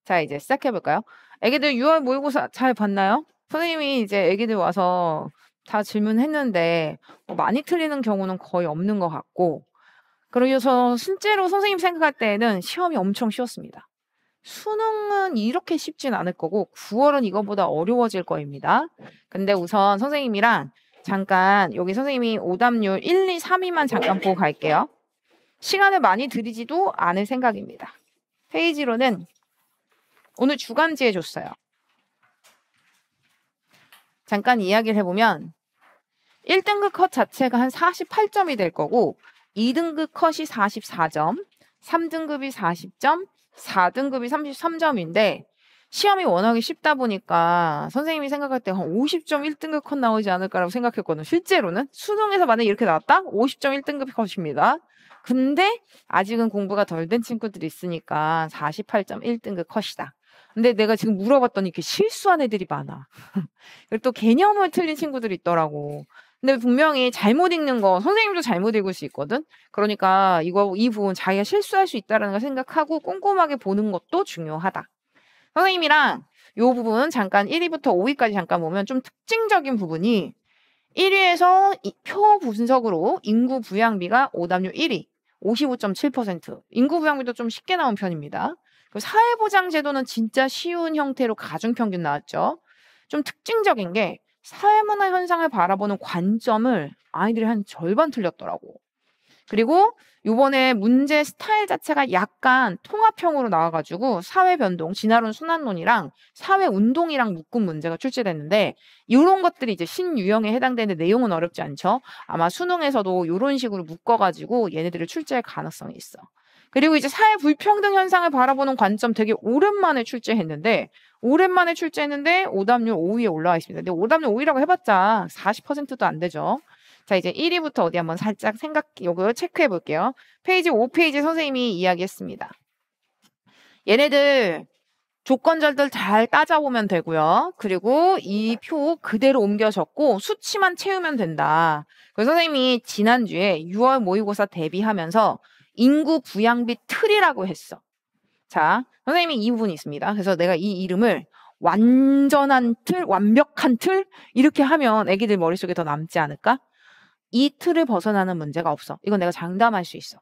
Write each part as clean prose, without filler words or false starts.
자, 이제 시작해볼까요? 애기들 6월 모의고사 잘 봤나요? 선생님이 이제 애기들 와서 다 질문했는데 많이 틀리는 경우는 거의 없는 것 같고, 그래서 실제로 선생님 생각할 때에는 시험이 엄청 쉬웠습니다. 수능은 이렇게 쉽진 않을 거고 9월은 이거보다 어려워질 거입니다. 근데 우선 선생님이랑 잠깐 여기 선생님이 오답률 1, 2, 3위만 잠깐 보고 갈게요. 시간을 많이 들이지도 않을 생각입니다. 페이지로는 오늘 주간지에 줬어요. 잠깐 이야기를 해보면 1등급 컷 자체가 한 48점이 될 거고 2등급 컷이 44점, 3등급이 40점, 4등급이 33점인데 시험이 워낙에 쉽다 보니까 선생님이 생각할 때 한 50점 1등급 컷 나오지 않을까라고 생각했거든요. 실제로는 수능에서 만약에 이렇게 나왔다? 50점 1등급 컷입니다. 근데 아직은 공부가 덜 된 친구들이 있으니까 48점 1등급 컷이다. 근데 내가 지금 물어봤더니 이렇게 실수한 애들이 많아. 그리고 또 개념을 틀린 친구들이 있더라고. 근데 분명히 잘못 읽는 거 선생님도 잘못 읽을 수 있거든. 그러니까 이 부분 자기가 실수할 수 있다는 걸 생각하고 꼼꼼하게 보는 것도 중요하다. 선생님이랑 이 부분 잠깐 1위부터 5위까지 잠깐 보면 좀 특징적인 부분이 1위에서 표 분석으로 인구 부양비가 오답률 1위 55.7%. 인구 부양비도 좀 쉽게 나온 편입니다. 사회보장제도는 진짜 쉬운 형태로 가중평균 나왔죠. 좀 특징적인 게 사회문화 현상을 바라보는 관점을 아이들이 한 절반 틀렸더라고. 그리고 요번에 문제 스타일 자체가 약간 통합형으로 나와가지고 사회변동, 진화론, 순환론이랑 사회운동이랑 묶은 문제가 출제됐는데 이런 것들이 이제 신유형에 해당되는데 내용은 어렵지 않죠. 아마 수능에서도 이런 식으로 묶어가지고 얘네들을 출제할 가능성이 있어. 그리고 이제 사회 불평등 현상을 바라보는 관점 되게 오랜만에 출제했는데 오답률 5위에 올라와 있습니다. 근데 오답률 5위라고 해봤자 40%도 안 되죠. 자, 이제 1위부터 어디 한번 살짝 요거 체크해 볼게요. 페이지 5페이지 선생님이 이야기했습니다. 얘네들 조건절들 잘 따져보면 되고요. 그리고 이 표 그대로 옮겨 적고 수치만 채우면 된다. 그래서 선생님이 지난주에 6월 모의고사 대비하면서 인구 부양비 틀이라고 했어. 자, 선생님이 이 부분이 있습니다. 그래서 내가 이 이름을 완전한 틀, 완벽한 틀 이렇게 하면 애기들 머릿속에 더 남지 않을까? 이 틀을 벗어나는 문제가 없어. 이건 내가 장담할 수 있어.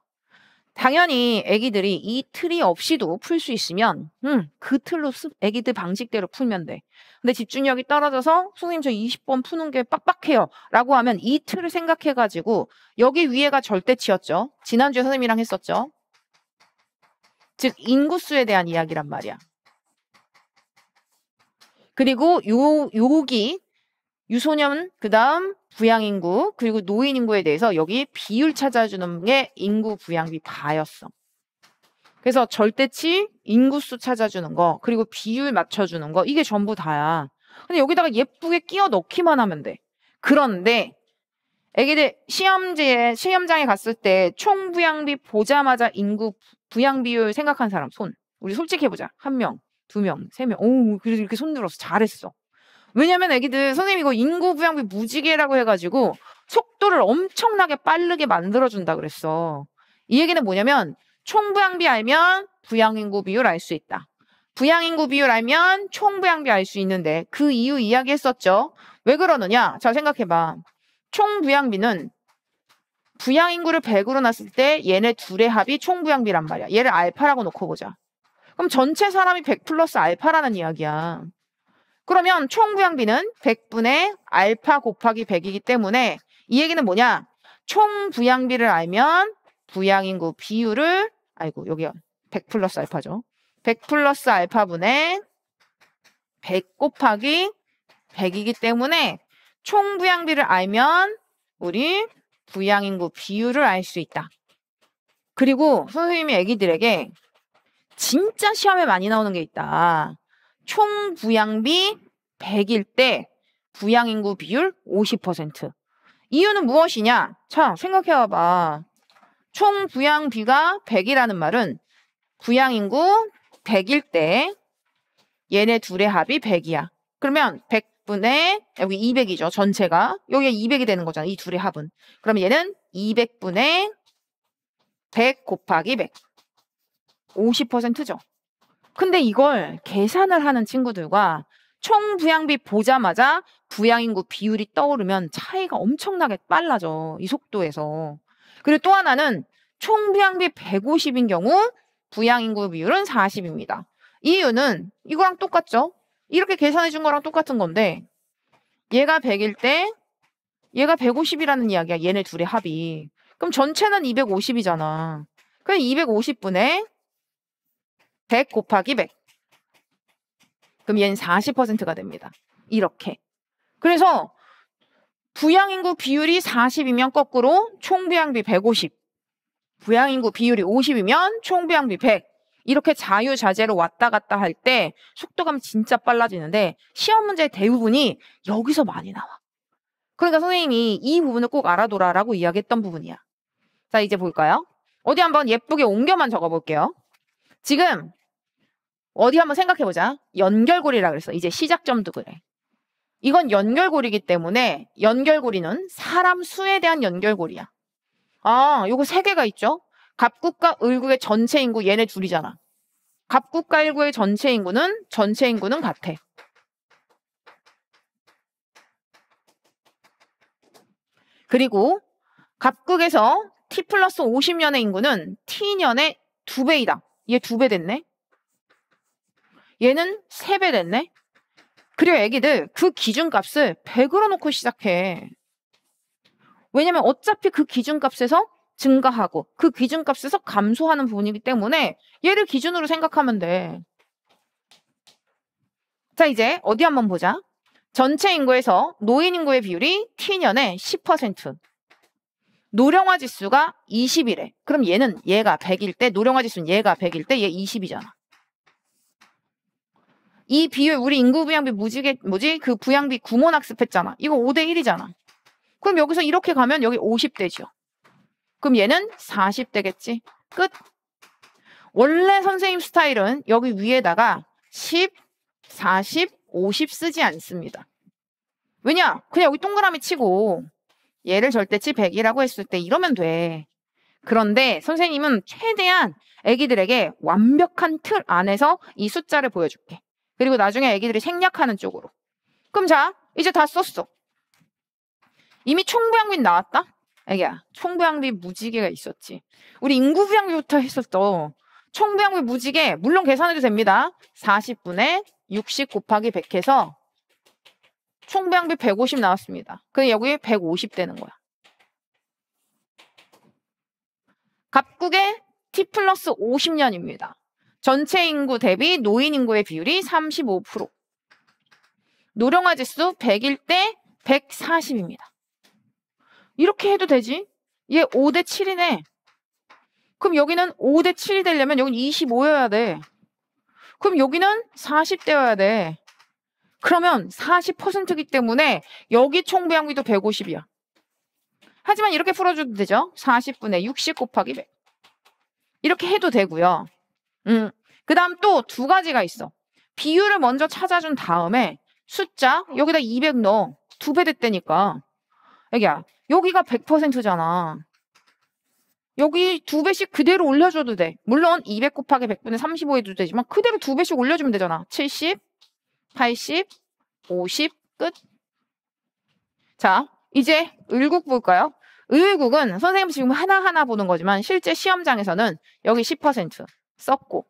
당연히 애기들이 이 틀이 없이도 풀 수 있으면 그 틀로 애기들 방식대로 풀면 돼. 근데 집중력이 떨어져서 선생님 저 20번 푸는 게 빡빡해요 라고 하면 이 틀을 생각해가지고 여기 위에가 절대치였죠. 지난주에 선생님이랑 했었죠. 즉 인구수에 대한 이야기란 말이야. 그리고 여기 유소년 그다음 부양인구 그리고 노인인구에 대해서 여기 비율 찾아주는 게 인구 부양비 바였어. 그래서 절대치 인구수 찾아주는 거 그리고 비율 맞춰주는 거 이게 전부 다야. 근데 여기다가 예쁘게 끼워 넣기만 하면 돼. 그런데 애기들 시험장에 갔을 때 총 부양비 보자마자 인구 부양 비율 생각한 사람 손. 우리 솔직히 해보자. 1명, 2명, 3명. 오, 그래도 이렇게 손 들었어. 잘했어. 왜냐면 애기들 선생님 이거 인구 부양비 무지개라고 해가지고 속도를 엄청나게 빠르게 만들어준다 그랬어. 이 얘기는 뭐냐면 총 부양비 알면 부양인구 비율 알 수 있다. 부양인구 비율 알면 총 부양비 알 수 있는데 그 이유 이야기했었죠. 왜 그러느냐? 자 생각해봐. 총 부양비는 부양인구를 100으로 놨을 때 얘네 둘의 합이 총 부양비란 말이야. 얘를 알파라고 놓고 보자. 그럼 전체 사람이 100 플러스 알파라는 이야기야. 그러면 총 부양비는 100분의 알파 곱하기 100이기 때문에 이 얘기는 뭐냐? 총 부양비를 알면 부양인구 비율을 여기요. 100 플러스 알파죠. 100 플러스 알파분의 100 곱하기 100이기 때문에 총 부양비를 알면 우리 부양인구 비율을 알 수 있다. 그리고 선생님이 애기들에게 진짜 시험에 많이 나오는 게 있다. 총 부양비 100일 때 부양인구 비율 50%. 이유는 무엇이냐? 자, 생각해봐봐. 총 부양비가 100이라는 말은 부양인구 100일 때 얘네 둘의 합이 100이야. 그러면 100분의 여기 200이죠. 전체가. 여기가 200이 되는 거잖아. 이 둘의 합은. 그러면 얘는 200분의 100 곱하기 100. 50%죠. 근데 이걸 계산을 하는 친구들과 총 부양비 보자마자 부양인구 비율이 떠오르면 차이가 엄청나게 빨라져. 이 속도에서. 그리고 또 하나는 총 부양비 150인 경우 부양인구 비율은 40입니다. 이유는 이거랑 똑같죠? 이렇게 계산해 준 거랑 똑같은 건데 얘가 100일 때 얘가 150이라는 이야기야. 얘네 둘의 합이. 그럼 전체는 250이잖아. 그럼 250분의 100 곱하기 100. 그럼 얘는 40%가 됩니다. 이렇게. 그래서 부양인구 비율이 40이면 거꾸로 총부양비 150. 부양인구 비율이 50이면 총부양비 100. 이렇게 자유자재로 왔다 갔다 할 때 속도감이 진짜 빨라지는데 시험 문제의 대부분이 여기서 많이 나와. 그러니까 선생님이 이 부분을 꼭 알아둬라라고 이야기했던 부분이야. 자, 이제 볼까요? 어디 한번 예쁘게 옮겨만 적어볼게요. 지금 어디 한번 생각해보자. 연결고리라 그랬어. 이제 시작점도 그래. 이건 연결고리이기 때문에 연결고리는 사람 수에 대한 연결고리야. 아, 요거 세 개가 있죠? 갑국과 을국의 전체 인구 얘네 둘이잖아. 갑국과 을국의 전체 인구는 같아. 그리고 갑국에서 t 플러스 50년의 인구는 t년의 2배이다. 얘 2배 됐네. 얘는 3배 됐네. 그리고 애기들 그 기준값을 100으로 놓고 시작해. 왜냐면 어차피 그 기준값에서 증가하고 그 기준값에서 감소하는 부분이기 때문에 얘를 기준으로 생각하면 돼. 자, 이제 어디 한번 보자. 전체 인구에서 노인 인구의 비율이 t년의 10%. 노령화 지수가 20이래. 그럼 얘가 100일 때, 노령화 지수는 얘가 100일 때 얘 20이잖아. 이 비율, 우리 인구 부양비 그 부양비 구몬 학습했잖아. 이거 5대 1이잖아. 그럼 여기서 이렇게 가면 여기 50대죠. 그럼 얘는 40대겠지. 끝. 원래 선생님 스타일은 여기 위에다가 10, 40, 50 쓰지 않습니다. 왜냐? 그냥 여기 동그라미 치고 얘를 절대치 100이라고 했을 때 이러면 돼. 그런데 선생님은 최대한 애기들에게 완벽한 틀 안에서 이 숫자를 보여줄게. 그리고 나중에 애기들이 생략하는 쪽으로. 그럼 자, 이제 다 썼어. 이미 총부양비 나왔다? 애기야, 총부양비 무지개가 있었지. 우리 인구부양비부터 했었어. 총부양비 무지개 물론 계산해도 됩니다. 40분의 60 곱하기 100 해서 총부양비 150 나왔습니다. 그럼 여기 150 되는 거야. 갑국의 t 플러스 50년입니다. 전체 인구 대비 노인 인구의 비율이 35%. 노령화 지수 100일 때 140입니다. 이렇게 해도 되지? 얘 5대 7이네. 그럼 여기는 5대 7이 되려면 여기는 25여야 돼. 그럼 여기는 40대여야 돼. 그러면 40%이기 때문에 여기 총부양비도 150이야. 하지만 이렇게 풀어줘도 되죠? 40분의 60 곱하기 100. 이렇게 해도 되고요. 그 다음 또 두 가지가 있어. 비율을 먼저 찾아준 다음에 숫자 여기다 200 넣어. 2배 됐다니까. 애기야, 여기가 100%잖아. 여기 2배씩 그대로 올려줘도 돼. 물론 200 곱하기 100분의 35 해도 되지만 그대로 2배씩 올려주면 되잖아. 70, 80, 50, 끝. 자, 이제 을국 볼까요? 을국은 선생님 지금 하나하나 보는 거지만 실제 시험장에서는 여기 10% 썼고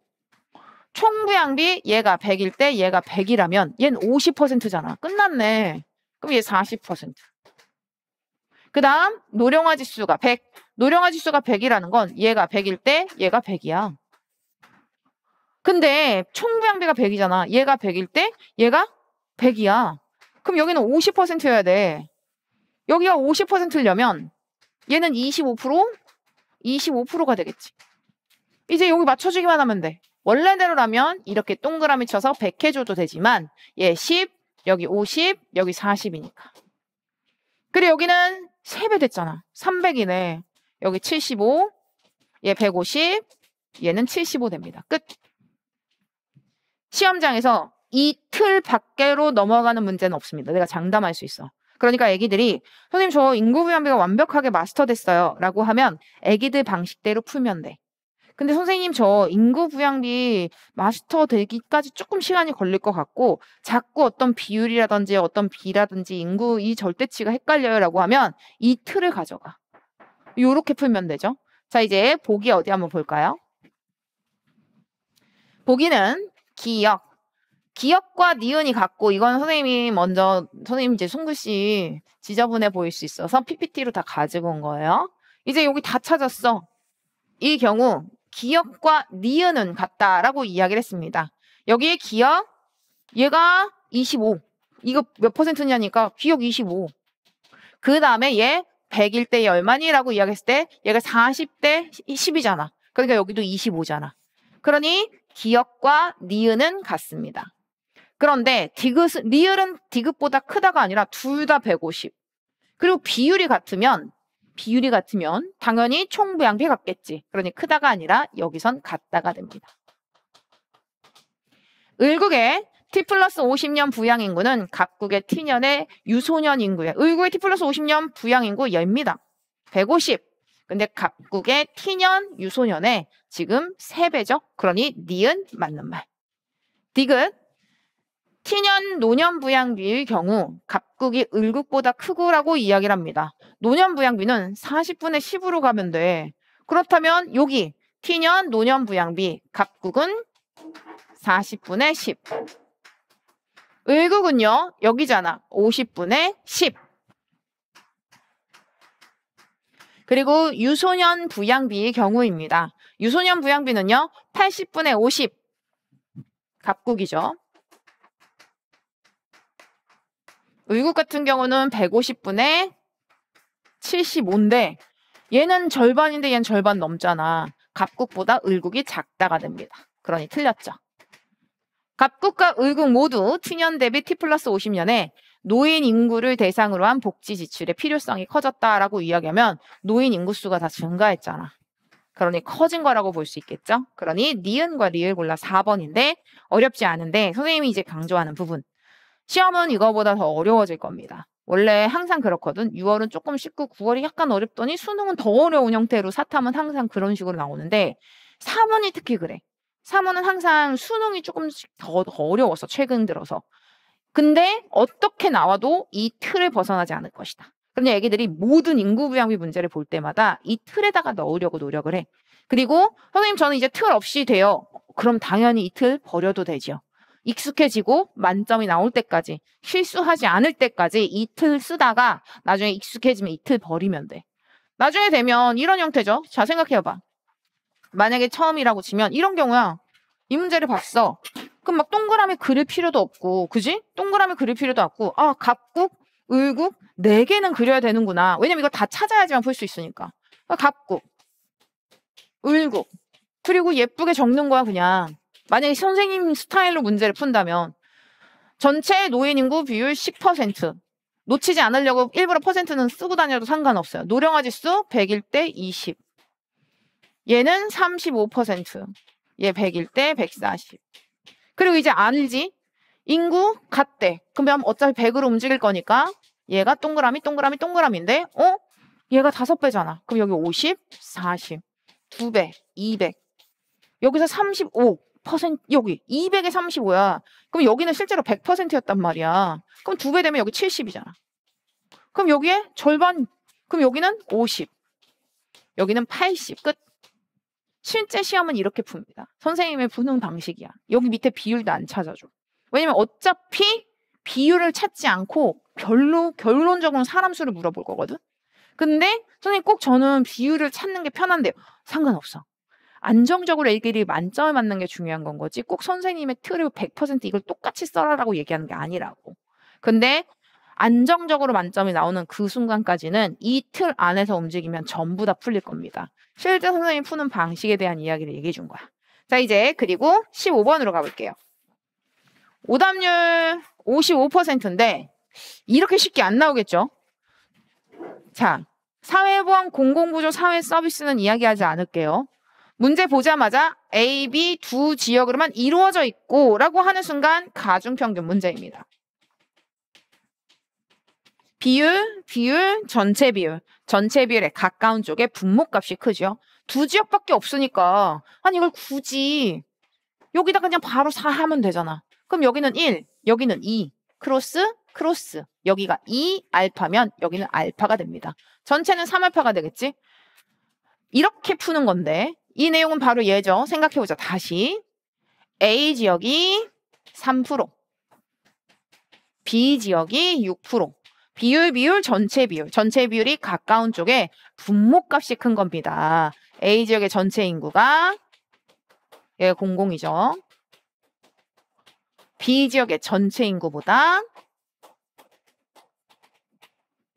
총부양비 얘가 100일 때 얘가 100이라면 얘는 50%잖아. 끝났네. 그럼 얘 40%. 그 다음 노령화 지수가 100. 노령화 지수가 100이라는 건 얘가 100일 때 얘가 100이야. 근데 총부양비가 100이잖아. 얘가 100일 때 얘가 100이야. 그럼 여기는 50%여야 돼. 여기가 50%려면 얘는 25%가 되겠지. 이제 여기 맞춰주기만 하면 돼. 원래대로라면 이렇게 동그라미 쳐서 100 해줘도 되지만 얘 10, 여기 50, 여기 40이니까. 그리고 여기는 3배 됐잖아. 300이네. 여기 75, 얘 150, 얘는 75 됩니다. 끝. 시험장에서 이 틀 밖으로 넘어가는 문제는 없습니다. 내가 장담할 수 있어. 그러니까 애기들이 선생님 저 인구부양비가 완벽하게 마스터됐어요 라고 하면 애기들 방식대로 풀면 돼. 근데 선생님 저 인구 부양비 마스터 되기까지 조금 시간이 걸릴 것 같고 자꾸 어떤 비율이라든지 어떤 비라든지 인구 이 절대치가 헷갈려요라고 하면 이 틀을 가져가. 요렇게 풀면 되죠. 자, 이제 보기 어디 한번 볼까요? 보기는 기역. 기역과 니은이 같고 이건 선생님이 먼저 선생님 이제 송글씨 지저분해 보일 수 있어서 PPT로 다 가지고 온 거예요. 이제 여기 다 찾았어. 이 경우 기역과 니은은 같다라고 이야기를 했습니다. 여기에 기역 얘가 25. 이거 몇 퍼센트냐니까 기역 25. 그 다음에 얘 100일 때 얼마니라고 이야기했을 때 얘가 40대 10이잖아. 그러니까 여기도 25잖아. 그러니 기역과 니은은 같습니다. 그런데 리을은 디귿보다 크다가 아니라 둘 다 150. 그리고 비율이 같으면 당연히 총부양비 같겠지. 그러니 크다가 아니라 여기선 같다가 됩니다. 을국의 T 플러스 50년 부양인구는 각국의 T년의 유소년 인구예요. 을국의 T 플러스 50년 부양인구 얘입니다. 150. 근데 각국의 T년 유소년의 지금 3배죠. 그러니 니은 맞는 말. 디귿 T년 노년 부양비의 경우 각국이 을국보다 크고라고 이야기를 합니다. 노년 부양비는 40분의 10으로 가면 돼. 그렇다면 여기 T년 노년 부양비 각국은 40분의 10. 을국은요. 여기잖아. 50분의 10. 그리고 유소년 부양비의 경우입니다. 유소년 부양비는요. 80분의 50. 각국이죠. 을국 같은 경우는 150분의 75인데 얘는 절반인데 얘는 절반 넘잖아. 갑국보다 을국이 작다가 됩니다. 그러니 틀렸죠. 갑국과 을국 모두 T년 대비 T 플러스 50년에 노인 인구를 대상으로 한 복지 지출의 필요성이 커졌다라고 이야기하면 노인 인구수가 다 증가했잖아. 그러니 커진 거라고 볼 수 있겠죠. 그러니 니은과 리을 골라 4번인데 어렵지 않은데 선생님이 이제 강조하는 부분. 시험은 이거보다 더 어려워질 겁니다. 원래 항상 그렇거든. 6월은 조금 쉽고 9월이 약간 어렵더니 수능은 더 어려운 형태로 사탐은 항상 그런 식으로 나오는데 3원이 특히 그래. 3원은 항상 수능이 조금씩 더 어려웠어. 최근 들어서. 근데 어떻게 나와도 이 틀을 벗어나지 않을 것이다. 그런데 애기들이 모든 인구부양비 문제를 볼 때마다 이 틀에다가 넣으려고 노력을 해. 그리고 선생님 저는 이제 틀 없이 돼요. 그럼 당연히 이 틀 버려도 되죠. 익숙해지고 만점이 나올 때까지 실수하지 않을 때까지 이 틀 쓰다가 나중에 익숙해지면 이 틀 버리면 돼. 나중에 되면 이런 형태죠. 자 생각해봐. 만약에 처음이라고 치면 이런 경우야. 이 문제를 봤어. 그럼 막 동그라미 그릴 필요도 없고 그지? 동그라미 그릴 필요도 없고 아 갑국, 을국 4개는 그려야 되는구나. 왜냐면 이거 다 찾아야지만 풀 수 있으니까. 갑국, 을국 그리고 예쁘게 적는 거야 그냥. 만약에 선생님 스타일로 문제를 푼다면 전체 노인 인구 비율 10%. 놓치지 않으려고 일부러 퍼센트는 쓰고 다녀도 상관없어요. 노령화 지수 100일 때 20. 얘는 35%. 얘 100일 때 140. 그리고 이제 알지? 인구 같대. 그럼 어차피 100으로 움직일 거니까 얘가 동그라미인데 얘가 5배잖아. 그럼 여기 50, 40, 2배, 200. 여기서 35. 여기 200에 35야. 그럼 여기는 실제로 100%였단 말이야. 그럼 2배 되면 여기 70이잖아. 그럼 여기에 절반. 그럼 여기는 50. 여기는 80. 끝. 실제 시험은 이렇게 풉니다. 선생님의 푸는 방식이야. 여기 밑에 비율도 안 찾아줘. 왜냐면 어차피 비율을 찾지 않고 결론적으로는 사람 수를 물어볼 거거든. 근데 선생님 꼭 저는 비율을 찾는 게 편한데요. 상관없어. 안정적으로 애기들이 만점을 맞는 게 중요한 건 거지 꼭 선생님의 틀을 100% 이걸 똑같이 써라라고 얘기하는 게 아니라고. 근데 안정적으로 만점이 나오는 그 순간까지는 이 틀 안에서 움직이면 전부 다 풀릴 겁니다. 실제 선생님이 푸는 방식에 대한 이야기를 얘기해 준 거야. 자 이제 그리고 15번으로 가볼게요. 오답률 55%인데 이렇게 쉽게 안 나오겠죠? 자 사회보험 공공부조 사회서비스는 이야기하지 않을게요. 문제 보자마자 A, B 두 지역으로만 이루어져 있고 라고 하는 순간 가중평균 문제입니다. 비율, 전체 비율에 가까운 쪽에 분모값이 크죠. 두 지역밖에 없으니까 아니 이걸 굳이 여기다 그냥 바로 4 하면 되잖아. 그럼 여기는 1, 여기는 2, 크로스, 크로스. 여기가 2 알파면 여기는 알파가 됩니다. 전체는 3알파가 되겠지? 이렇게 푸는 건데 이 내용은 바로 얘죠. 생각해보자. 다시 A 지역이 3%, B 지역이 6%. 비율, 전체 비율. 전체 비율이 가까운 쪽에 분모값이 큰 겁니다. A 지역의 전체 인구가 얘 00이죠. B 지역의 전체 인구보다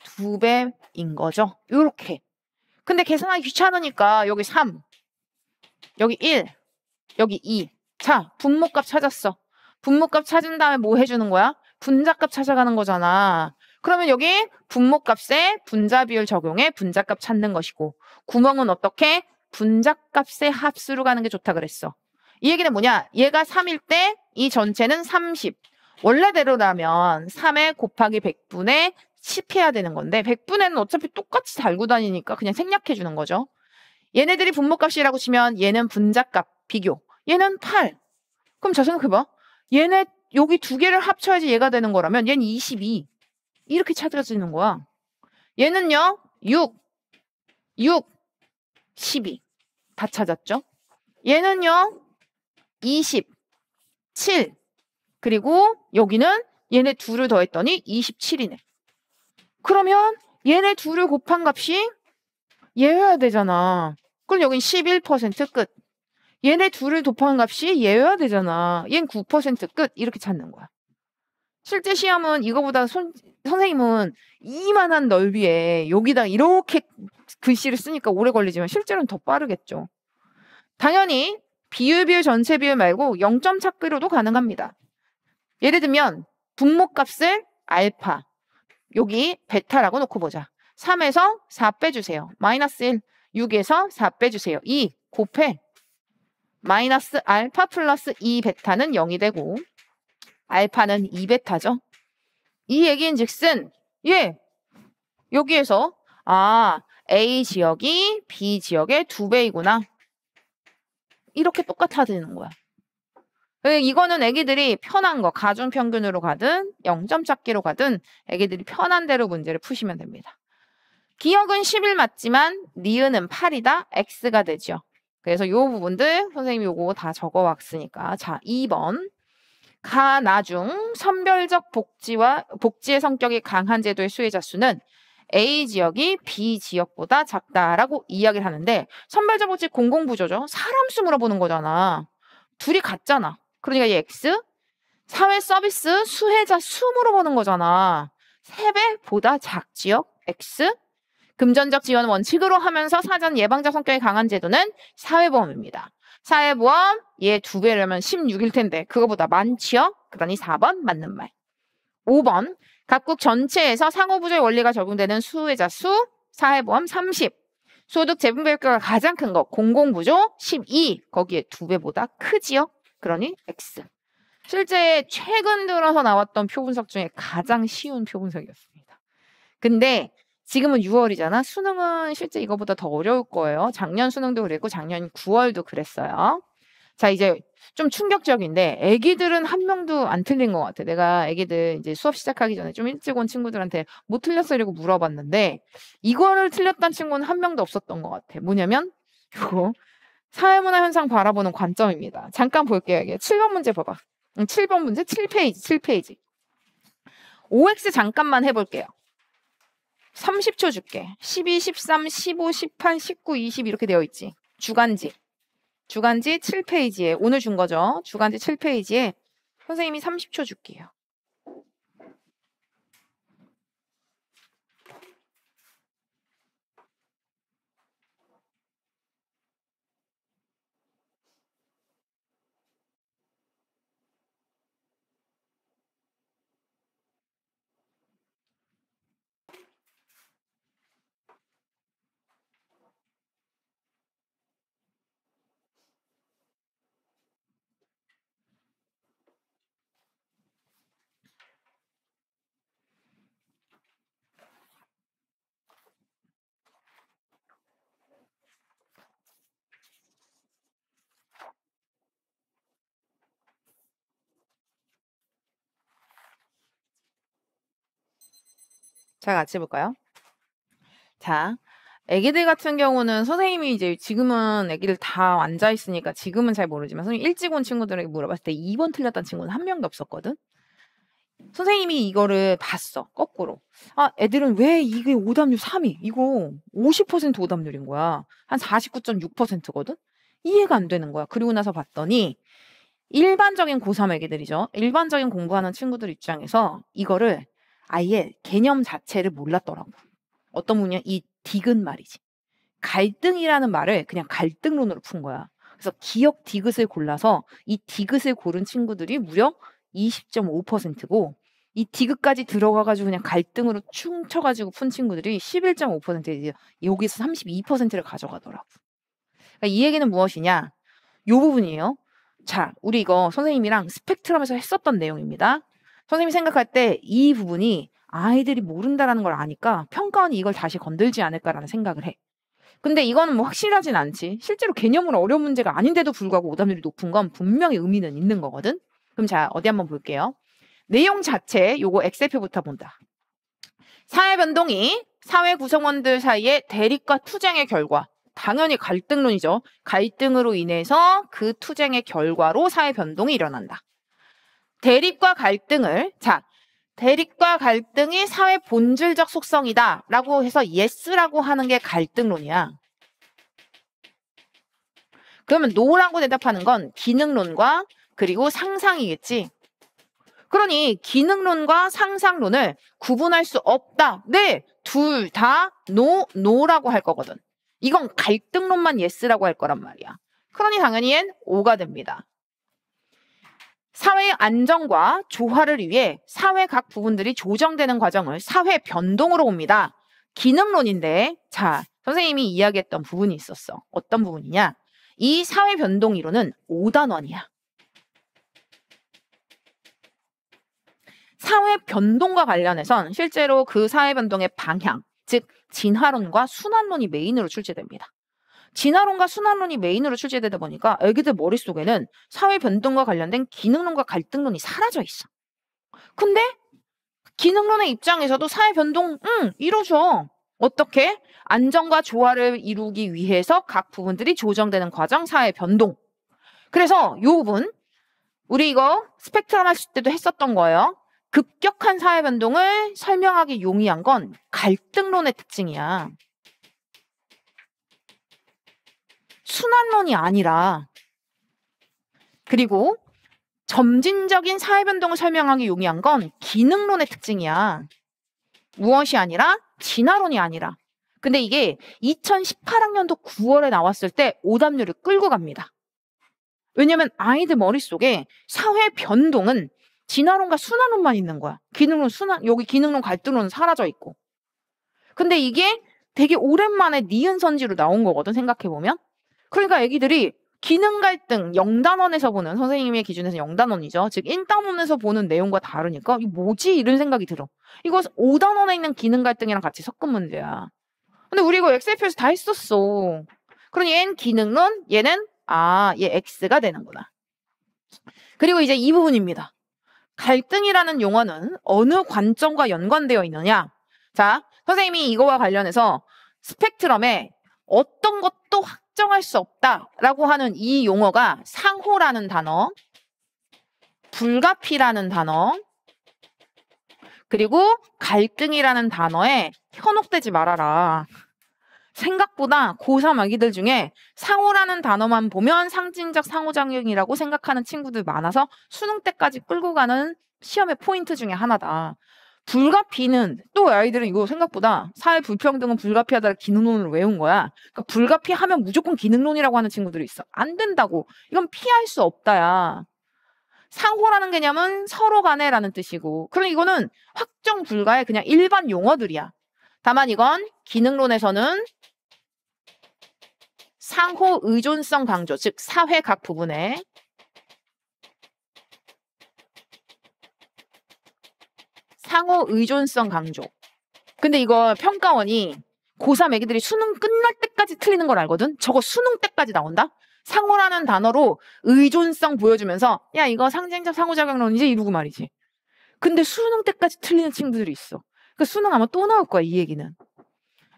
2배인 거죠. 요렇게. 근데 계산하기 귀찮으니까 여기 3, 여기 1, 여기 2. 자, 분모값 찾았어. 분모값 찾은 다음에 뭐 해주는 거야? 분자값 찾아가는 거잖아. 그러면 여기 분모값에 분자 비율 적용해 분자값 찾는 것이고 구멍은 어떻게? 분자값의 합수로 가는 게 좋다 그랬어. 이 얘기는 뭐냐? 얘가 3일 때 이 전체는 30. 원래대로라면 3에 곱하기 100분의 10 해야 되는 건데 100분에는 어차피 똑같이 달고 다니니까 그냥 생략해 주는 거죠. 얘네들이 분모값이라고 치면 얘는 분자값 비교. 얘는 8. 그럼 자 생각해봐. 얘네 여기 두 개를 합쳐야지 얘가 되는 거라면 얘는 22. 이렇게 찾아지는 거야. 얘는요. 6, 12. 다 찾았죠? 얘는요. 20, 7. 그리고 여기는 얘네 둘을 더했더니 27이네. 그러면 얘네 둘을 곱한 값이 얘여야 되잖아. 그럼 여긴 11% 끝. 얘네 둘을 곱한 값이 얘여야 되잖아. 얘는 9% 끝. 이렇게 찾는 거야. 실제 시험은 이거보다 선생님은 이만한 넓이에 여기다 이렇게 글씨를 쓰니까 오래 걸리지만 실제로는 더 빠르겠죠. 당연히 비율 전체 비율 말고 0점 찾기로도 가능합니다. 예를 들면 분모값을 알파, 여기 베타라고 놓고 보자. 3에서 4 빼주세요. 마이너스 1, 6에서 4 빼주세요. 2 곱해. 마이너스 알파 플러스 2베타는 0이 되고 알파는 2베타죠. 이 얘기인 즉슨 여기에서 A 지역이 B 지역의 2배이구나. 이렇게 똑같아지는 거야. 이거는 애기들이 편한 거, 가중평균으로 가든 0점 찾기로 가든 애기들이 편한 대로 문제를 푸시면 됩니다. 기억은 11 맞지만 니은은 8이다. X가 되죠. 그래서 요 부분들 선생님이 요거 다 적어왔으니까 자 2번 가나중 선별적 복지의 성격이 강한 제도의 수혜자 수는 A 지역이 B 지역보다 작다라고 이야기를 하는데 선별적 복지 공공부조죠. 사람 수 물어보는 거잖아. 둘이 같잖아. 그러니까 이 X 사회 서비스 수혜자 수 물어보는 거잖아. 3배보다 작지요. X 금전적 지원 원칙으로 하면서 사전 예방자 성격이 강한 제도는 사회보험입니다. 사회보험 얘 2배라면 16일 텐데 그거보다 많지요? 그러니 4번 맞는 말. 5번 각국 전체에서 상호부조의 원리가 적용되는 수혜자 수 사회보험 30. 소득 재분배효과가 가장 큰 거 공공부조 12. 거기에 2배보다 크지요? 그러니 X. 실제 최근 들어서 나왔던 표분석 중에 가장 쉬운 표분석이었습니다. 근데 지금은 6월이잖아. 수능은 실제 이거보다 더 어려울 거예요. 작년 수능도 그랬고 작년 9월도 그랬어요. 자 이제 좀 충격적인데 애기들은 한 명도 안 틀린 것 같아. 내가 애기들 이제 수업 시작하기 전에 좀 일찍 온 친구들한테 뭐 틀렸어? 이러고 물어봤는데 이거를 틀렸다는 친구는 한 명도 없었던 것 같아. 뭐냐면 이거 사회문화 현상 바라보는 관점입니다. 잠깐 볼게요. 이게 7번 문제 봐봐. 7번 문제 7페이지. OX 잠깐만 해볼게요. 30초 줄게. 12, 13, 15, 18, 19, 20 이렇게 되어 있지. 주간지 7페이지에 오늘 준 거죠. 주간지 7페이지에 선생님이 30초 줄게요. 자, 같이 볼까요? 자, 애기들 같은 경우는 선생님이 이제 지금은 애기들 다 앉아 있으니까 지금은 잘 모르지만 선생님 일찍 온 친구들에게 물어봤을 때 2번 틀렸다는 친구는 한 명도 없었거든. 선생님이 이거를 봤어. 거꾸로. 아, 애들은 왜 이게 오답률 3위? 이거 50% 오답률인 거야. 한 49.6%거든? 이해가 안 되는 거야. 그리고 나서 봤더니 일반적인 고3 애기들이죠. 일반적인 공부하는 친구들 입장에서 이거를 아예 개념 자체를 몰랐더라고. 어떤 분이야? 이 디귿 말이지. 갈등이라는 말을 그냥 갈등론으로 푼 거야. 그래서 기억 디귿을 골라서 이 디귿을 고른 친구들이 무려 20.5%고 이 디귿까지 들어가가지고 그냥 갈등으로 춤춰가지고 푼 친구들이 11.5%, 이제 여기서 32%를 가져가더라고. 그러니까 이 얘기는 무엇이냐? 요 부분이에요. 자, 우리 이거 선생님이랑 스펙트럼에서 했었던 내용입니다. 선생님이 생각할 때 이 부분이 아이들이 모른다라는 걸 아니까 평가원이 이걸 다시 건들지 않을까라는 생각을 해. 근데 이거는 뭐 확실하진 않지. 실제로 개념으로 어려운 문제가 아닌데도 불구하고 오답률이 높은 건 분명히 의미는 있는 거거든. 그럼 자, 어디 한번 볼게요. 내용 자체 요거 엑셀표부터 본다. 사회 변동이 사회 구성원들 사이의 대립과 투쟁의 결과. 당연히 갈등론이죠. 갈등으로 인해서 그 투쟁의 결과로 사회 변동이 일어난다. 대립과 갈등을 대립과 갈등이 사회 본질적 속성이다 라고 해서 yes라고 하는 게 갈등론이야. 그러면 no라고 대답하는 건 기능론과 그리고 상상이겠지. 그러니 기능론과 상상론을 구분할 수 없다. 네, 둘 다 no라고 할 거거든. 이건 갈등론만 yes라고 할 거란 말이야. 그러니 당연히 얘는 O가 됩니다. 사회의 안정과 조화를 위해 사회 각 부분들이 조정되는 과정을 사회 변동으로 봅니다. 기능론인데, 자, 선생님이 이야기했던 부분이 있었어. 어떤 부분이냐? 이 사회 변동 이론은 5단원이야. 사회 변동과 관련해선 실제로 그 사회 변동의 방향, 즉 진화론과 순환론이 메인으로 출제됩니다. 진화론과 순환론이 메인으로 출제되다 보니까 애기들 머릿속에는 사회 변동과 관련된 기능론과 갈등론이 사라져 있어. 근데 기능론의 입장에서도 사회 변동 이루죠. 어떻게? 안정과 조화를 이루기 위해서 각 부분들이 조정되는 과정, 사회 변동. 그래서 이 부분 우리 이거 스펙트럼 하실 때도 했었던 거예요. 급격한 사회 변동을 설명하기 용이한 건 갈등론의 특징이야. 순환론이 아니라. 그리고 점진적인 사회 변동을 설명하기 용이한 건 기능론의 특징이야. 무엇이 아니라 진화론이 아니라. 근데 이게 2018학년도 9월에 나왔을 때 오답률을 끌고 갑니다. 왜냐면 아이들 머릿속에 사회 변동은 진화론과 순환론만 있는 거야. 기능론, 순환, 여기 기능론, 갈등론은 사라져 있고. 근데 이게 되게 오랜만에 니은 선지로 나온 거거든, 생각해보면. 그러니까 애기들이 기능 갈등 0단원에서 보는, 선생님의 기준에서 0단원이죠. 즉 1단원에서 보는 내용과 다르니까 이거 뭐지? 이런 생각이 들어. 이거 5단원에 있는 기능 갈등이랑 같이 섞은 문제야. 근데 우리 이거 엑셀표에서 다 했었어. 그러니 얘는 기능론, 얘는 얘 X가 되는구나. 그리고 이제 이 부분입니다. 갈등이라는 용어는 어느 관점과 연관되어 있느냐? 자, 선생님이 이거와 관련해서 스펙트럼에 어떤 것도 확정할 수 없다라고 하는 이 용어가 상호라는 단어, 불가피라는 단어, 그리고 갈등이라는 단어에 현혹되지 말아라. 생각보다 고3 아기들 중에 상호라는 단어만 보면 상징적 상호작용이라고 생각하는 친구들 많아서 수능 때까지 끌고 가는 시험의 포인트 중에 하나다. 불가피는 또 아이들은 이거 생각보다 사회 불평등은 불가피하다를 기능론으로 외운 거야. 그러니까 불가피하면 무조건 기능론이라고 하는 친구들이 있어. 안 된다고. 이건 피할 수 없다야. 상호라는 개념은 서로 간에라는 뜻이고, 그럼 이거는 확정 불가의 그냥 일반 용어들이야. 다만 이건 기능론에서는 상호 의존성 강조, 즉 사회 각 부분에 상호 의존성 강조. 근데 이거 평가원이 고3 애기들이 수능 끝날 때까지 틀리는 걸 알거든? 저거 수능 때까지 나온다? 상호라는 단어로 의존성 보여주면서 야 이거 상징적 상호작용론이지 이러고 말이지. 근데 수능 때까지 틀리는 친구들이 있어. 그 수능 아마 또 나올 거야, 이 얘기는.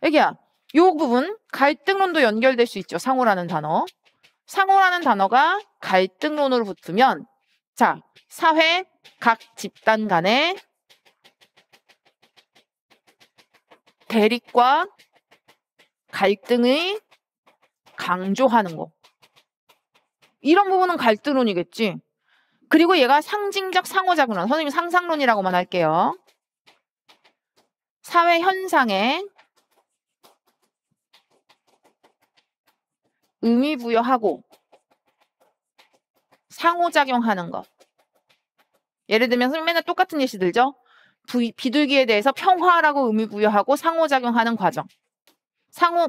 애기야, 요 부분 갈등론도 연결될 수 있죠. 상호라는 단어. 상호라는 단어가 갈등론으로 붙으면 자, 사회 각 집단 간의 대립과 갈등을 강조하는 거. 이런 부분은 갈등론이겠지. 그리고 얘가 상징적 상호작용론. 선생님 상상론이라고만 할게요. 사회 현상에 의미 부여하고 상호작용하는 것. 예를 들면 선생님 맨날 똑같은 예시 들죠? 비둘기에 대해서 평화라고 의미 부여하고 상호작용하는 과정.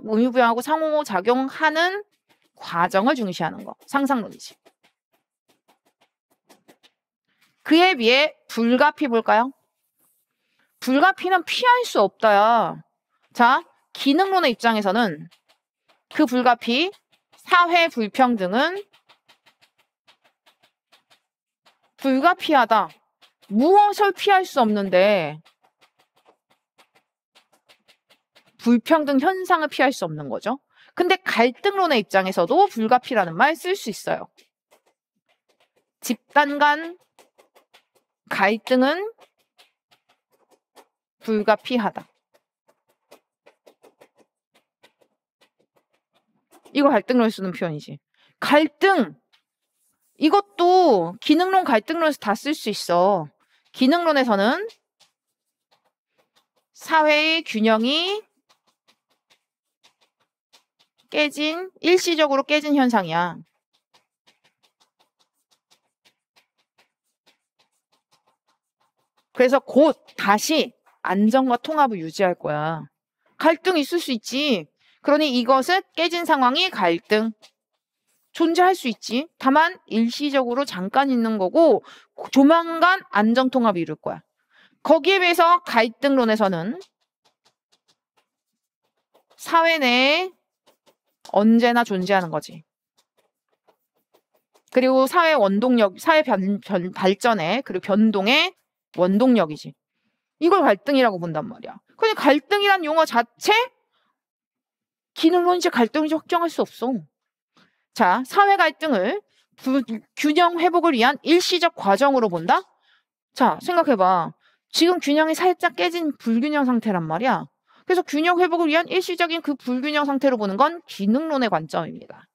의미 부여하고 상호작용하는 과정을 중시하는 거. 상상론이지. 그에 비해 불가피 볼까요? 불가피는 피할 수 없다야. 자, 기능론의 입장에서는 그 불가피, 사회 불평등은 불가피하다. 무엇을 피할 수 없는데 불평등 현상을 피할 수 없는 거죠. 근데 갈등론의 입장에서도 불가피라는 말 쓸 수 있어요. 집단 간 갈등은 불가피하다. 이거 갈등론에 쓰는 표현이지. 갈등! 이것도 기능론, 갈등론에서 다 쓸 수 있어. 기능론에서는 사회의 균형이 일시적으로 깨진 현상이야. 그래서 곧 다시 안정과 통합을 유지할 거야. 갈등 있을 수 있지. 그러니 이것은 깨진 상황이 갈등. 존재할 수 있지. 다만 일시적으로 잠깐 있는 거고 조만간 안정 통합을 이룰 거야. 거기에 비해서 갈등론에서는 사회 내에 언제나 존재하는 거지. 그리고 사회 원동력, 사회 발전에 그리고 변동의 원동력이지. 이걸 갈등이라고 본단 말이야. 근데 갈등이란 용어 자체 기능론이지 갈등인지 확정할 수 없어. 자, 사회 갈등을 균형 회복을 위한 일시적 과정으로 본다? 자, 생각해봐. 지금 균형이 살짝 깨진 불균형 상태란 말이야. 그래서 균형 회복을 위한 일시적인 그 불균형 상태로 보는 건 기능론의 관점입니다.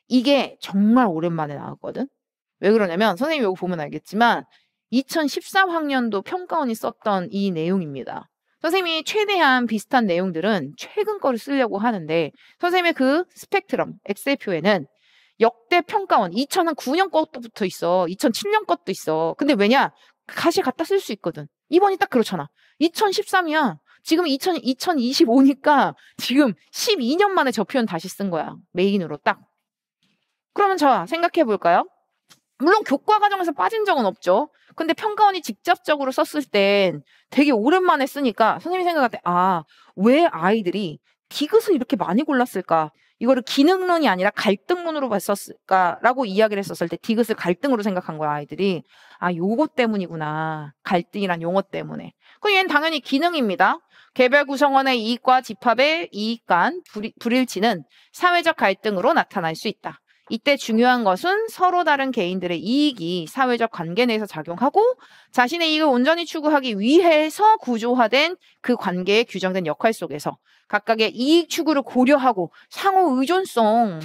이게 정말 오랜만에 나왔거든. 왜 그러냐면 선생님이 이거 보면 알겠지만 2013학년도 평가원이 썼던 이 내용입니다. 선생님이 최대한 비슷한 내용들은 최근 거를 쓰려고 하는데 선생님의 그 스펙트럼 엑셀표에는 역대 평가원 2009년 것도 붙어 있어. 2007년 것도 있어. 근데 왜냐? 다시 갖다 쓸 수 있거든. 이번이 딱 그렇잖아. 2013이야. 지금 2025니까 지금 12년 만에 저 표현 다시 쓴 거야. 메인으로 딱. 그러면 자, 생각해 볼까요? 물론 교과 과정에서 빠진 적은 없죠. 근데 평가원이 직접적으로 썼을 땐 되게 오랜만에 쓰니까 선생님이 생각할 때 왜 아이들이 디귿을 이렇게 많이 골랐을까? 이거를 기능론이 아니라 갈등론으로 봤었을까라고 이야기를 했었을 때 디귿을 갈등으로 생각한 거야, 아이들이. 요거 때문이구나. 갈등이란 용어 때문에. 그럼 얘는 당연히 기능입니다. 개별 구성원의 이익과 집합의 이익 간 불일치는 사회적 갈등으로 나타날 수 있다. 이때 중요한 것은 서로 다른 개인들의 이익이 사회적 관계 내에서 작용하고 자신의 이익을 온전히 추구하기 위해서 구조화된 그 관계에 규정된 역할 속에서 각각의 이익 추구를 고려하고 상호 의존성.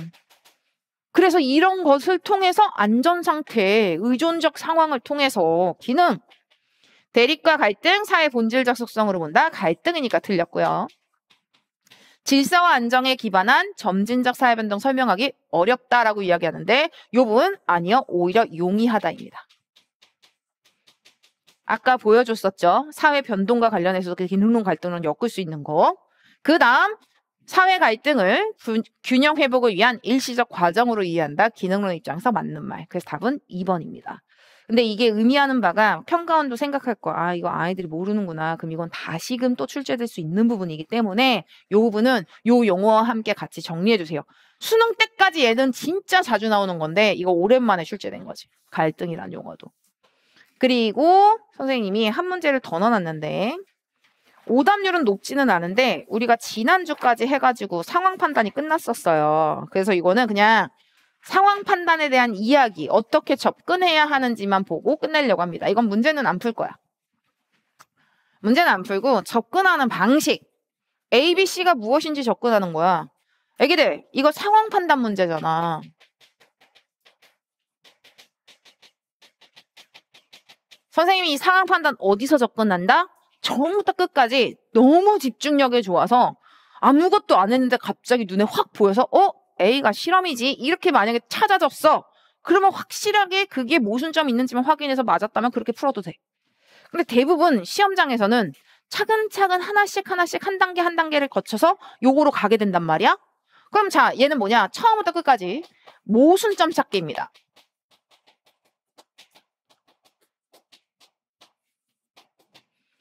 그래서 이런 것을 통해서 안전상태, 의존적 상황을 통해서 기능, 대립과 갈등, 사회 본질적 속성으로 본다. 갈등이니까 틀렸고요. 질서와 안정에 기반한 점진적 사회변동 설명하기 어렵다라고 이야기하는데 이 부분 아니요. 오히려 용이하다입니다. 아까 보여줬었죠. 사회 변동과 관련해서도 그 기능론 갈등을 엮을 수 있는 거. 그 다음 사회 갈등을 균형 회복을 위한 일시적 과정으로 이해한다. 기능론 입장에서 맞는 말. 그래서 답은 2번입니다. 근데 이게 의미하는 바가 평가원도 생각할 거야. 이거 아이들이 모르는구나. 그럼 이건 다시금 또 출제될 수 있는 부분이기 때문에 이 부분은 이 용어와 함께 같이 정리해 주세요. 수능 때까지 얘는 진짜 자주 나오는 건데 이거 오랜만에 출제된 거지. 갈등이란 용어도. 그리고 선생님이 한 문제를 더 넣어놨는데 오답률은 높지는 않은데 우리가 지난주까지 해가지고 상황 판단이 끝났었어요. 그래서 이거는 그냥 상황 판단에 대한 이야기, 어떻게 접근해야 하는지만 보고 끝내려고 합니다. 이건 문제는 안 풀 거야. 문제는 안 풀고 접근하는 방식, A, B, C가 무엇인지 접근하는 거야. 애기들, 이거 상황 판단 문제잖아. 선생님이 이 상황 판단 어디서 접근한다? 처음부터 끝까지 너무 집중력이 좋아서 아무것도 안 했는데 갑자기 눈에 확 보여서 A가 실험이지 이렇게 만약에 찾아졌어. 그러면 확실하게 그게 모순점이 있는지만 확인해서 맞았다면 그렇게 풀어도 돼. 근데 대부분 시험장에서는 차근차근 하나씩 한 단계 한 단계를 거쳐서 요거로 가게 된단 말이야. 그럼 자, 얘는 뭐냐? 처음부터 끝까지 모순점 찾기입니다.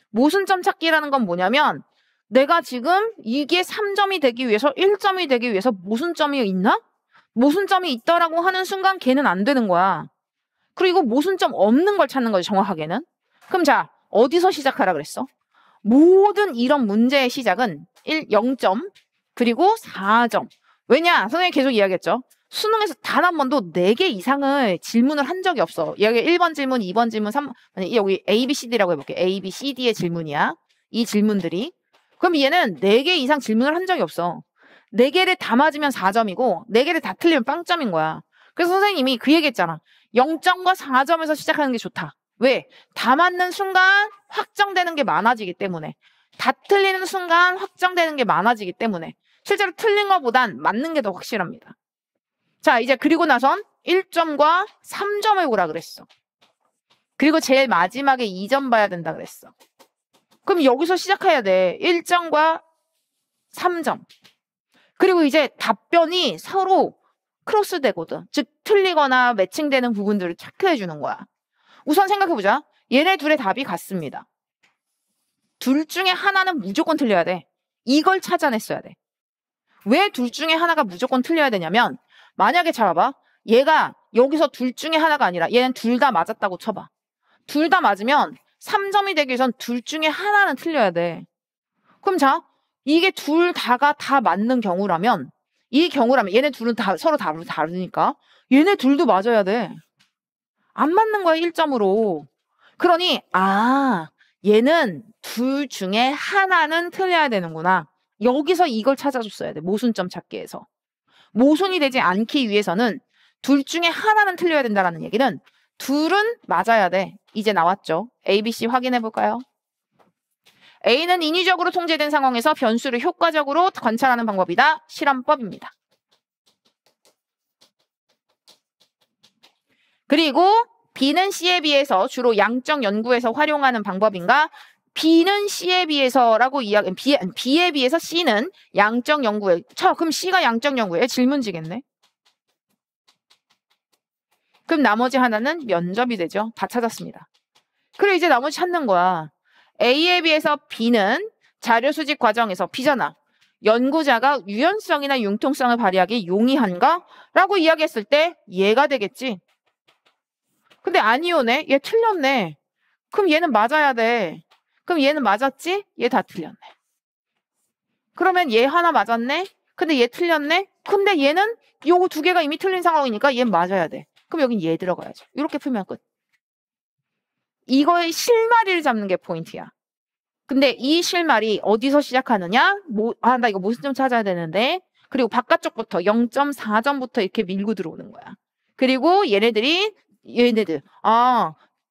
모순점 찾기라는 건 뭐냐면 내가 지금 이게 3점이 되기 위해서 1점이 되기 위해서 모순점이 있나? 모순점이 있다라고 하는 순간 걔는 안 되는 거야. 그리고 모순점 없는 걸 찾는 거지 정확하게는. 그럼 자, 어디서 시작하라 그랬어? 모든 이런 문제의 시작은 0점 그리고 4점. 왜냐? 선생님이 계속 이야기했죠. 수능에서 단 한 번도 4개 이상을 질문을 한 적이 없어. 여기 1번 질문, 2번 질문, 3번, 아니, 여기 A, B, C, D라고 해볼게. A, B, C, D의 질문이야. 이 질문들이. 그럼 얘는 4개 이상 질문을 한 적이 없어. 4개를 다 맞으면 4점이고 4개를 다 틀리면 빵점인 거야. 그래서 선생님이 그 얘기했잖아. 0점과 4점에서 시작하는 게 좋다. 왜? 다 맞는 순간 확정되는 게 많아지기 때문에. 다 틀리는 순간 확정되는 게 많아지기 때문에. 실제로 틀린 것보단 맞는 게 더 확실합니다. 자, 이제 그리고 나선 1점과 3점을 보라 그랬어. 그리고 제일 마지막에 2점 봐야 된다 그랬어. 그럼 여기서 시작해야 돼. 1점과 3점. 그리고 이제 답변이 서로 크로스되거든. 즉 틀리거나 매칭되는 부분들을 체크해 주는 거야. 우선 생각해보자. 얘네 둘의 답이 같습니다. 둘 중에 하나는 무조건 틀려야 돼. 이걸 찾아냈어야 돼. 왜 둘 중에 하나가 무조건 틀려야 되냐면 만약에 잘 봐봐. 얘가 여기서 둘 중에 하나가 아니라 얘는 둘 다 맞았다고 쳐봐. 둘 다 맞으면 3점이 되기 위해선 둘 중에 하나는 틀려야 돼. 그럼 자, 이게 둘 다가 다 맞는 경우라면 이 경우라면 얘네 둘은 다 서로 다르니까 얘네 둘도 맞아야 돼. 안 맞는 거야 1점으로. 그러니 얘는 둘 중에 하나는 틀려야 되는구나. 여기서 이걸 찾아줬어야 돼. 모순점 찾기에서. 모순이 되지 않기 위해서는 둘 중에 하나는 틀려야 된다는 얘기는 둘은 맞아야 돼. 이제 나왔죠. A, B, C 확인해 볼까요? A는 인위적으로 통제된 상황에서 변수를 효과적으로 관찰하는 방법이다. 실험법입니다. 그리고 B는 C에 비해서 주로 양적 연구에서 활용하는 방법인가? B는 C에 비해서라고 B에 비해서 C는 양적 연구에. 그럼 C가 양적 연구에 질문지겠네. 그럼 나머지 하나는 면접이 되죠. 다 찾았습니다. 그리고 이제 나머지 찾는 거야. A에 비해서 B는 자료 수집 과정에서 B잖아. 연구자가 유연성이나 융통성을 발휘하기 용이한가? 라고 이야기했을 때 얘가 되겠지. 근데 아니오네. 얘 틀렸네. 그럼 얘는 맞아야 돼. 그럼 얘는 맞았지? 얘 다 틀렸네. 그러면 얘 하나 맞았네? 근데 얘 틀렸네? 근데 얘는 요거 2개가 이미 틀린 상황이니까 얘 맞아야 돼. 그럼 여긴 얘 들어가야죠. 이렇게 풀면 끝. 이거의 실마리를 잡는 게 포인트야. 근데 이 실마리 어디서 시작하느냐? 나 이거 모순점 찾아야 되는데. 그리고 바깥쪽부터 0.4점부터 이렇게 밀고 들어오는 거야. 그리고 얘네들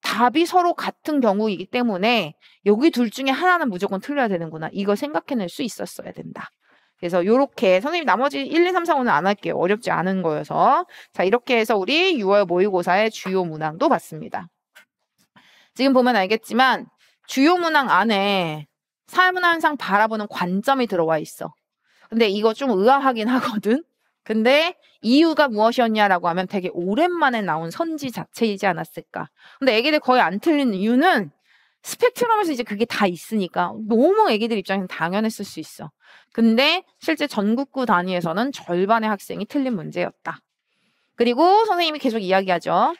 답이 서로 같은 경우이기 때문에 여기 둘 중에 하나는 무조건 틀려야 되는구나. 이거 생각해낼 수 있었어야 된다. 그래서 이렇게 선생님 나머지 1, 2, 3, 4, 5는 안 할게요. 어렵지 않은 거여서. 자, 이렇게 해서 우리 6월 모의고사의 주요 문항도 봤습니다. 지금 보면 알겠지만 주요 문항 안에 삶은 항상 바라보는 관점이 들어와 있어. 근데 이거 좀 의아하긴 하거든. 근데 이유가 무엇이었냐라고 하면 되게 오랜만에 나온 선지 자체이지 않았을까. 근데 애기들 거의 안 틀린 이유는 스펙트럼에서 이제 그게 다 있으니까 너무 애기들 입장에서는 당연했을 수 있어. 근데 실제 전국구 단위에서는 절반의 학생이 틀린 문제였다. 그리고 선생님이 계속 이야기하죠.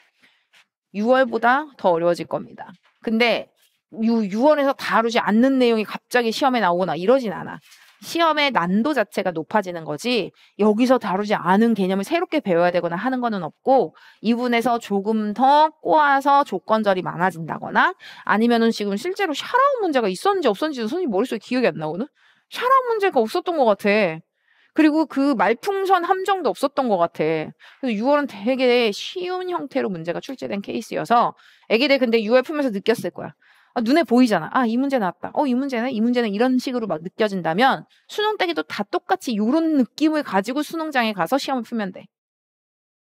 6월보다 더 어려워질 겁니다. 근데 유언에서 다루지 않는 내용이 갑자기 시험에 나오거나 이러진 않아. 시험의 난도 자체가 높아지는 거지 여기서 다루지 않은 개념을 새롭게 배워야 되거나 하는 거는 없고 이 부분에서 조금 더 꼬아서 조건절이 많아진다거나 아니면은 지금 실제로 샤라운 문제가 있었는지 없었는지도 선생님 머릿속에 기억이 안 나오는? 샤라운 문제가 없었던 것 같아. 그리고 그 말풍선 함정도 없었던 것 같아. 그래서 6월은 되게 쉬운 형태로 문제가 출제된 케이스여서 애기들 근데 6월 풀면서 느꼈을 거야. 눈에 보이잖아. 이 문제 나왔다. 이 문제는 이런 식으로 막 느껴진다면 수능 때기도 다 똑같이 이런 느낌을 가지고 수능장에 가서 시험을 풀면 돼.